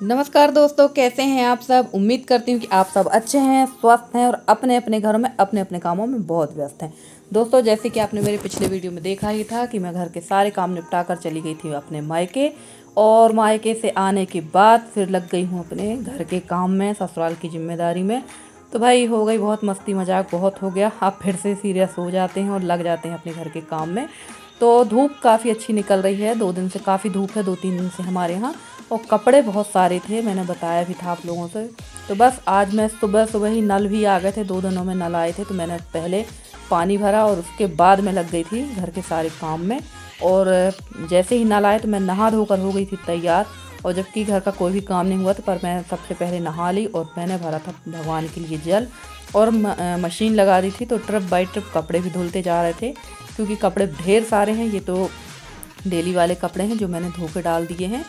नमस्कार दोस्तों, कैसे हैं आप सब। उम्मीद करती हूँ कि आप सब अच्छे हैं, स्वस्थ हैं और अपने अपने घरों में अपने अपने कामों में बहुत व्यस्त हैं। दोस्तों, जैसे कि आपने मेरे पिछले वीडियो में देखा ही था कि मैं घर के सारे काम निपटा कर चली गई थी अपने मायके, और मायके से आने के बाद फिर लग गई हूँ अपने घर के काम में, ससुराल की जिम्मेदारी में। तो भाई हो गई बहुत मस्ती मजाक, बहुत हो गया। अब फिर से सीरियस हो जाते हैं और लग जाते हैं अपने घर के काम में। तो धूप काफ़ी अच्छी निकल रही है, 2 दिन से काफ़ी धूप है, 2-3 दिन से हमारे यहाँ। और कपड़े बहुत सारे थे, मैंने बताया भी था आप लोगों से। तो बस आज मैं सुबह सुबह ही, नल भी आ गए थे, 2 दिनों में नल आए थे, तो मैंने पहले पानी भरा और उसके बाद मैं लग गई थी घर के सारे काम में। और जैसे ही नल आए तो मैं नहा धोकर हो गई थी तैयार। और जबकि घर का कोई भी काम नहीं हुआ था, पर मैं सबसे पहले नहा ली और मैंने भरा था भगवान के लिए जल। और मशीन लगा दी थी, तो ट्रिप बाई ट्रिप कपड़े भी धुलते जा रहे थे, क्योंकि कपड़े ढेर सारे हैं। ये तो डेली वाले कपड़े हैं जो मैंने धो के डाल दिए हैं।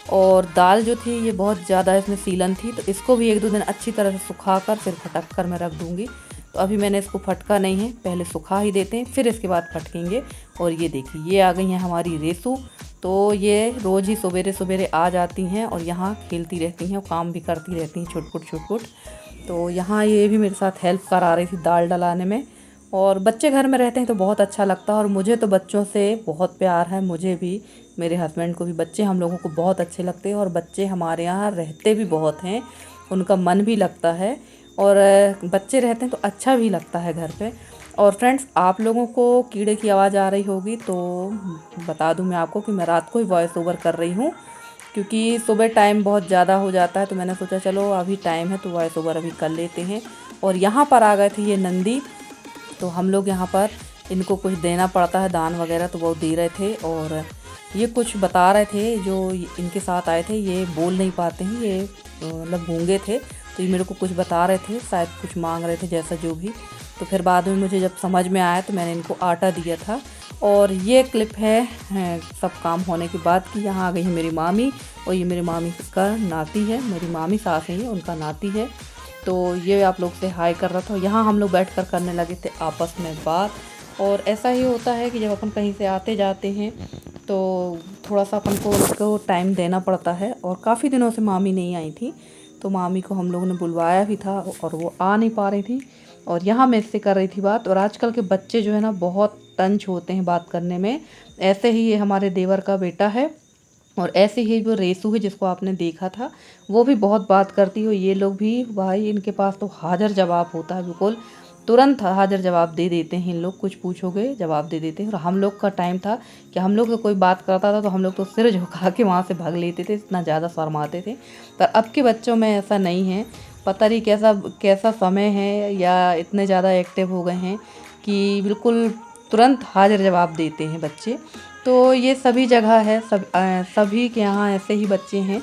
और दाल जो थी ये बहुत ज़्यादा इसमें सीलन थी, तो इसको भी 1-2 दिन अच्छी तरह से सुखा कर फिर फटक कर मैं रख दूँगी। तो अभी मैंने इसको फटका नहीं है, पहले सुखा ही देते हैं फिर इसके बाद फटकेंगे। और ये देखिए, ये आ गई हैं हमारी रेसू। तो ये रोज़ ही सवेरे सवेरे आ जाती हैं और यहाँ खेलती रहती हैं और काम भी करती रहती हैं, छुटपुट छुटपुट। तो यहाँ ये भी मेरे साथ हेल्प करा रही थी दाल डलाने में। और बच्चे घर में रहते हैं तो बहुत अच्छा लगता है, और मुझे तो बच्चों से बहुत प्यार है। मुझे भी, मेरे हस्बैंड को भी बच्चे हम लोगों को बहुत अच्छे लगते हैं, और बच्चे हमारे यहाँ रहते भी बहुत हैं, उनका मन भी लगता है। और बच्चे रहते हैं तो अच्छा भी लगता है घर पे। और फ्रेंड्स, आप लोगों को कीड़े की आवाज़ आ रही होगी तो बता दूं मैं आपको कि मैं रात को ही वॉइस ओवर कर रही हूँ, क्योंकि सुबह टाइम बहुत ज़्यादा हो जाता है। तो मैंने सोचा चलो अभी टाइम है तो वॉइस ओवर अभी कर लेते हैं। और यहाँ पर आ गए थे ये नंदी, तो हम लोग यहाँ पर इनको कुछ देना पड़ता है, दान वगैरह, तो वो दे रहे थे। और ये कुछ बता रहे थे, जो इनके साथ आए थे ये बोल नहीं पाते हैं, ये मतलब गूंगे थे। तो ये मेरे को कुछ बता रहे थे, शायद कुछ मांग रहे थे, जैसा जो भी। तो फिर बाद में मुझे जब समझ में आया तो मैंने इनको आटा दिया था। और ये क्लिप है सब काम होने के बाद की। यहाँ आ गई है मेरी मामी, और ये मेरी मामी का नाती है, मेरी मामी सास है, ये उनका नाती है। तो ये आप लोग से हाय कर रहा था। यहाँ हम लोग बैठकर करने लगे थे आपस में बात। और ऐसा ही होता है कि जब अपन कहीं से आते जाते हैं तो थोड़ा सा अपन को उसको टाइम देना पड़ता है। और काफ़ी दिनों से मामी नहीं आई थी, तो मामी को हम लोगों ने बुलवाया भी था और वो आ नहीं पा रही थी। और यहाँ मैं इससे कर रही थी बात। और आजकल के बच्चे जो है ना, बहुत तंज होते हैं बात करने में। ऐसे ही ये हमारे देवर का बेटा है, और ऐसे ही वो रेसू है जिसको आपने देखा था, वो भी बहुत बात करती है। ये लोग भी भाई, इनके पास तो हाजिर जवाब होता है, बिल्कुल तुरंत हाजिर जवाब दे देते हैं। इन लोग कुछ पूछोगे जवाब दे देते हैं। और हम लोग का टाइम था कि हम लोग को कोई बात करता था तो हम लोग तो सिर झुका के वहाँ से भाग लेते थे, इतना ज़्यादा शर्माते थे। पर अब के बच्चों में ऐसा नहीं है, पता नहीं कैसा कैसा समय है, या इतने ज़्यादा एक्टिव हो गए हैं कि बिल्कुल तुरंत हाजिर जवाब देते हैं बच्चे। तो ये सभी जगह है, सभी के यहाँ ऐसे ही बच्चे हैं।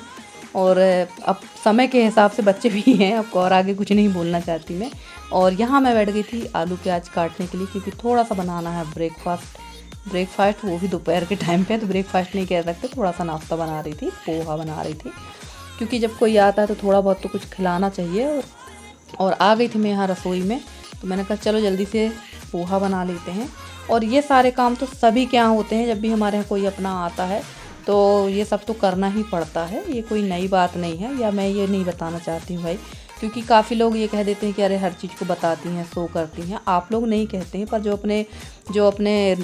और अब समय के हिसाब से बच्चे भी हैं, आपको और आगे कुछ नहीं बोलना चाहती मैं। और यहाँ मैं बैठ गई थी आलू प्याज काटने के लिए, क्योंकि थोड़ा सा बनाना है ब्रेकफास्ट, वो भी दोपहर के टाइम पे। तो ब्रेकफास्ट नहीं कह सकते, थोड़ा सा नाश्ता बना रही थी, पोहा बना रही थी, क्योंकि जब कोई आता है तो थोड़ा बहुत तो कुछ खिलाना चाहिए। और आ गई थी मैं यहाँ रसोई में, तो मैंने कहा चलो जल्दी से पोहा बना लेते हैं। और ये सारे काम तो सभी के यहाँ होते हैं, जब भी हमारे यहाँ कोई अपना आता है तो ये सब तो करना ही पड़ता है। ये कोई नई बात नहीं है, या मैं ये नहीं बताना चाहती हूँ भाई, क्योंकि काफ़ी लोग ये कह देते हैं कि अरे हर चीज़ को बताती हैं, शो करती हैं। आप लोग नहीं कहते हैं, पर जो अपने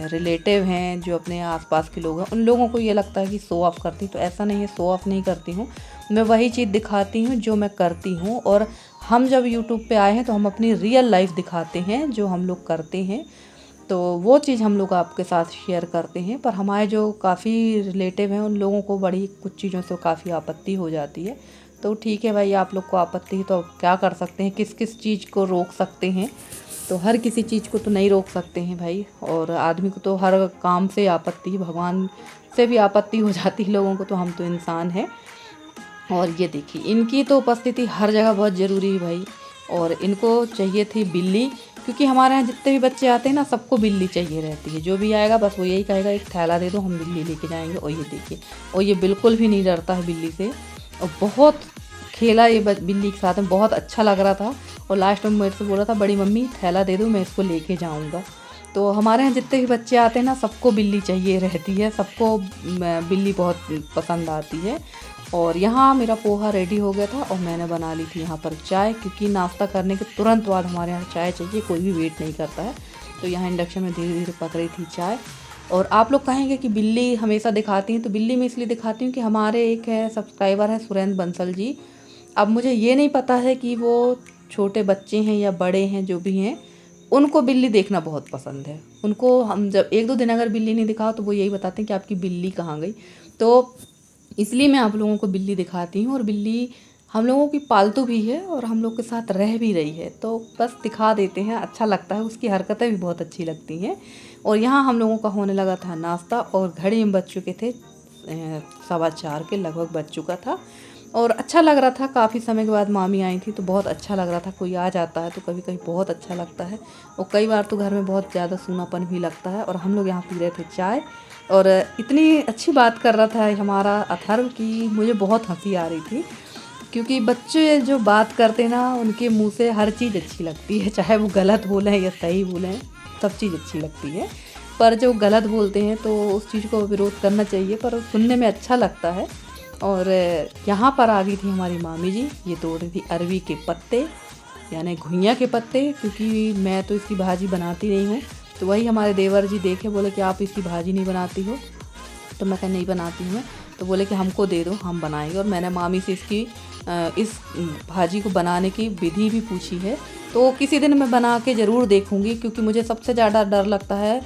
रिलेटिव हैं, जो अपने आसपास के लोग हैं, उन लोगों को ये लगता है कि शो ऑफ़ करती। तो ऐसा नहीं है, शो ऑफ़ नहीं करती हूँ, मैं वही चीज़ दिखाती हूँ जो मैं करती हूँ। और हम जब यूट्यूब पे आए हैं तो हम अपनी रियल लाइफ दिखाते हैं, जो हम लोग करते हैं, तो वो चीज़ हम लोग आपके साथ शेयर करते हैं। पर हमारे जो काफ़ी रिलेटिव हैं, उन लोगों को बड़ी कुछ चीज़ों से काफ़ी आपत्ति हो जाती है। तो ठीक है भाई, आप लोग को आपत्ति है तो क्या कर सकते हैं, किस किस चीज़ को रोक सकते हैं। तो हर किसी चीज़ को तो नहीं रोक सकते हैं भाई। और आदमी को तो हर काम से आपत्ति, भगवान से भी आपत्ति हो जाती है लोगों को, तो हम तो इंसान हैं। और ये देखिए, इनकी तो उपस्थिति हर जगह बहुत ज़रूरी है भाई। और इनको चाहिए थी बिल्ली, क्योंकि हमारे यहाँ जितने भी बच्चे आते हैं ना, सबको बिल्ली चाहिए रहती है। जो भी आएगा बस वो यही कहेगा एक थैला दे दो, हम बिल्ली लेके जाएंगे। और ये देखिए, और ये बिल्कुल भी नहीं डरता है बिल्ली से, और बहुत खेला ये बिल्ली के साथ में, बहुत अच्छा लग रहा था। और लास्ट में मेरे से बोला था, बड़ी मम्मी थैला दे दो, मैं इसको लेके जाऊँगा। तो हमारे यहाँ जितने भी बच्चे आते हैं ना, सबको बिल्ली चाहिए रहती है, सबको बिल्ली बहुत पसंद आती है। और यहाँ मेरा पोहा रेडी हो गया था और मैंने बना ली थी यहाँ पर चाय, क्योंकि नाश्ता करने के तुरंत बाद हमारे यहाँ चाय चाहिए, कोई भी वेट नहीं करता है। तो यहाँ इंडक्शन में धीरे धीरे पक रही थी चाय। और आप लोग कहेंगे कि बिल्ली हमेशा दिखाती हैं, तो बिल्ली मैं इसलिए दिखाती हूँ कि हमारे एक है सब्सक्राइबर है सुरेंद्र बंसल जी। अब मुझे ये नहीं पता है कि वो छोटे बच्चे हैं या बड़े हैं, जो भी हैं उनको बिल्ली देखना बहुत पसंद है। उनको हम जब 1-2 दिन अगर बिल्ली नहीं दिखाओ तो वो यही बताते हैं कि आपकी बिल्ली कहाँ गई। तो इसलिए मैं आप लोगों को बिल्ली दिखाती हूँ। और बिल्ली हम लोगों की पालतू भी है और हम लोग के साथ रह भी रही है, तो बस दिखा देते हैं, अच्छा लगता है, उसकी हरकतें भी बहुत अच्छी लगती हैं। और यहाँ हम लोगों का होने लगा था नाश्ता और घड़ी में बज चुके थे 4:15 के लगभग बज चुका था। और अच्छा लग रहा था, काफ़ी समय के बाद मामी आई थी तो बहुत अच्छा लग रहा था। कोई आ जाता है तो कभी कभी बहुत अच्छा लगता है, और कई बार तो घर में बहुत ज़्यादा सूनापन भी लगता है। और हम लोग यहाँ पी रहे थे चाय, और इतनी अच्छी बात कर रहा था हमारा अथर्व की मुझे बहुत हंसी आ रही थी, क्योंकि बच्चे जो बात करते ना उनके मुंह से हर चीज़ अच्छी लगती है, चाहे वो गलत बोलें या सही बोलें, सब चीज़ अच्छी लगती है। पर जो गलत बोलते हैं तो उस चीज़ को विरोध करना चाहिए, पर सुनने में अच्छा लगता है। और यहाँ पर आ गई थी हमारी मामी जी, ये तोड़ रही थी अरवी के पत्ते, यानी घुइयाँ के पत्ते, क्योंकि मैं तो इसकी भाजी बनाती नहीं हूँ। तो वही हमारे देवर जी देखे, बोले कि आप इसकी भाजी नहीं बनाती हो, तो मैं कहा नहीं बनाती हूँ मैं। तो बोले कि हमको दे दो, हम बनाएंगे। और मैंने मामी से इस भाजी को बनाने की विधि भी पूछी है, तो किसी दिन मैं बना के ज़रूर देखूँगी, क्योंकि मुझे सबसे ज़्यादा डर लगता है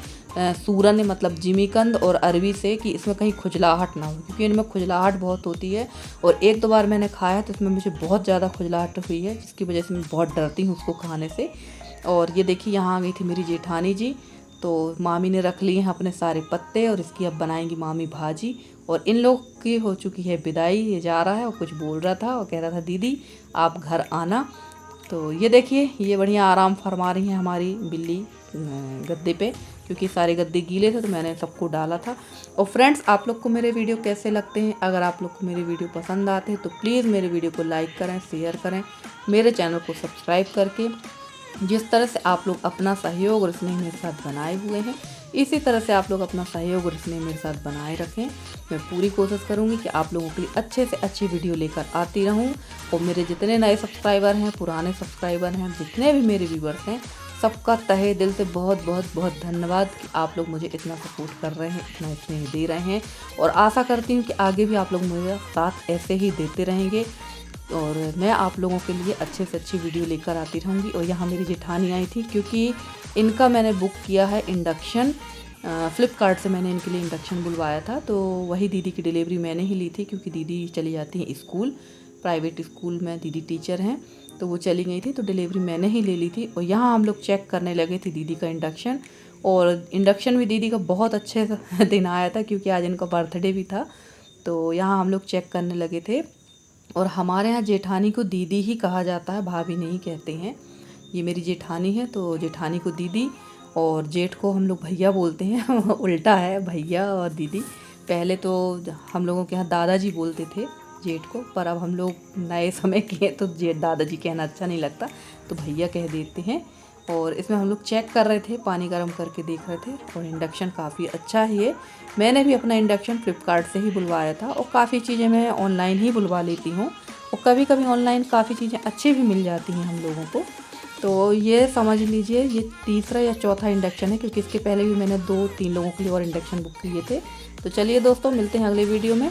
सूरन मतलब जिमीकंद और अरवी से, कि इसमें कहीं खुजलाहट ना हो, क्योंकि इनमें खुजलाहट बहुत होती है। और 1-2 बार मैंने खाया तो इसमें मुझे बहुत ज़्यादा खुजलाहट हुई है, जिसकी वजह से मैं बहुत डरती हूँ उसको खाने से। और ये देखिए यहाँ आ गई थी मेरी जेठानी जी, तो मामी ने रख लिए हैं अपने सारे पत्ते और इसकी अब बनाएंगी मामी भाजी। और इन लोग की हो चुकी है विदाई, ये जा रहा है और कुछ बोल रहा था और कह रहा था दीदी आप घर आना। तो ये देखिए ये बढ़िया आराम फरमा रही हैं हमारी बिल्ली गद्दे पे, क्योंकि सारे गद्दे गीले थे तो मैंने सबको डाला था। और फ्रेंड्स आप लोग को मेरे वीडियो कैसे लगते हैं? अगर आप लोग को मेरे वीडियो पसंद आते हैं तो प्लीज़ मेरे वीडियो को लाइक करें, शेयर करें, मेरे चैनल को सब्सक्राइब करके। जिस तरह से आप लोग अपना सहयोग और स्नेह मेरे साथ बनाए हुए हैं, इसी तरह से आप लोग अपना सहयोग और स्नेह मेरे साथ बनाए रखें। मैं पूरी कोशिश करूंगी कि आप लोगों के लिए अच्छे से अच्छी वीडियो लेकर आती रहूं। और मेरे जितने नए सब्सक्राइबर हैं, पुराने सब्सक्राइबर हैं, जितने भी मेरे व्यूवर्स हैं, सबका तहे दिल से बहुत बहुत बहुत धन्यवाद कि आप लोग मुझे इतना सपोर्ट कर रहे हैं, इतना स्नेह दे रहे हैं। और आशा करती हूँ कि आगे भी आप लोग मेरे साथ ऐसे ही देते रहेंगे और मैं आप लोगों के लिए अच्छे से अच्छी वीडियो लेकर आती रहूँगी। और यहाँ मेरी जेठानी आई थी, क्योंकि इनका मैंने बुक किया है इंडक्शन, फ़्लिपकार्ट से मैंने इनके लिए इंडक्शन बुलवाया था। तो वही दीदी की डिलीवरी मैंने ही ली थी, क्योंकि दीदी चली जाती हैं स्कूल, प्राइवेट स्कूल में दीदी टीचर हैं, तो वो चली गई थी, तो डिलीवरी मैंने ही ले ली थी। और यहाँ हम लोग चेक करने लगे थे दीदी का इंडक्शन, और इंडक्शन भी दीदी का बहुत अच्छे दिन आया था, क्योंकि आज इनका बर्थडे भी था। तो यहाँ हम लोग चेक करने लगे थे। और हमारे यहाँ जेठानी को दीदी ही कहा जाता है, भाभी नहीं कहते हैं। ये मेरी जेठानी है, तो जेठानी को दीदी और जेठ को हम लोग भैया बोलते हैं उल्टा है भैया और दीदी। पहले तो हम लोगों के यहाँ दादाजी बोलते थे जेठ को, पर अब हम लोग नए समय के हैं तो जेठ दादाजी कहना अच्छा नहीं लगता, तो भैया कह देते हैं। और इसमें हम लोग चेक कर रहे थे, पानी गर्म करके देख रहे थे। और इंडक्शन काफ़ी अच्छा ही है, मैंने भी अपना इंडक्शन फ्लिपकार्ट से ही बुलवाया था। और काफ़ी चीज़ें मैं ऑनलाइन ही बुलवा लेती हूँ, और कभी कभी ऑनलाइन काफ़ी चीज़ें अच्छी भी मिल जाती हैं हम लोगों को। तो ये समझ लीजिए ये तीसरा या चौथा इंडक्शन है, क्योंकि इसके पहले भी मैंने 2-3 लोगों के लिए और इंडक्शन बुक किए थे। तो चलिए दोस्तों मिलते हैं अगले वीडियो में।